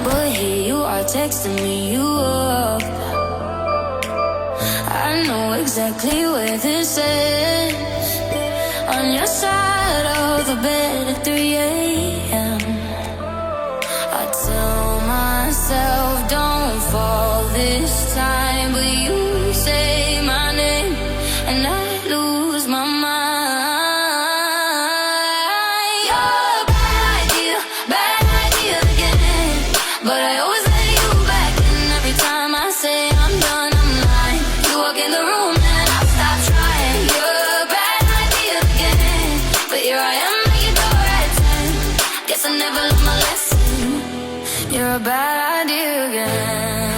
but here you are texting me you up. I know exactly where this is. On your side of the bed at 3 a.m. I tell myself don't fall this time, but you say my name and I lose my mind. You're a bad idea again, but I always let you back in. Every time I say I'm done, I'm lying. You walk in the room and I stop trying. You're a bad idea again, but here I am at your door at 10. Guess I never learned my lesson. You're a bad idea again.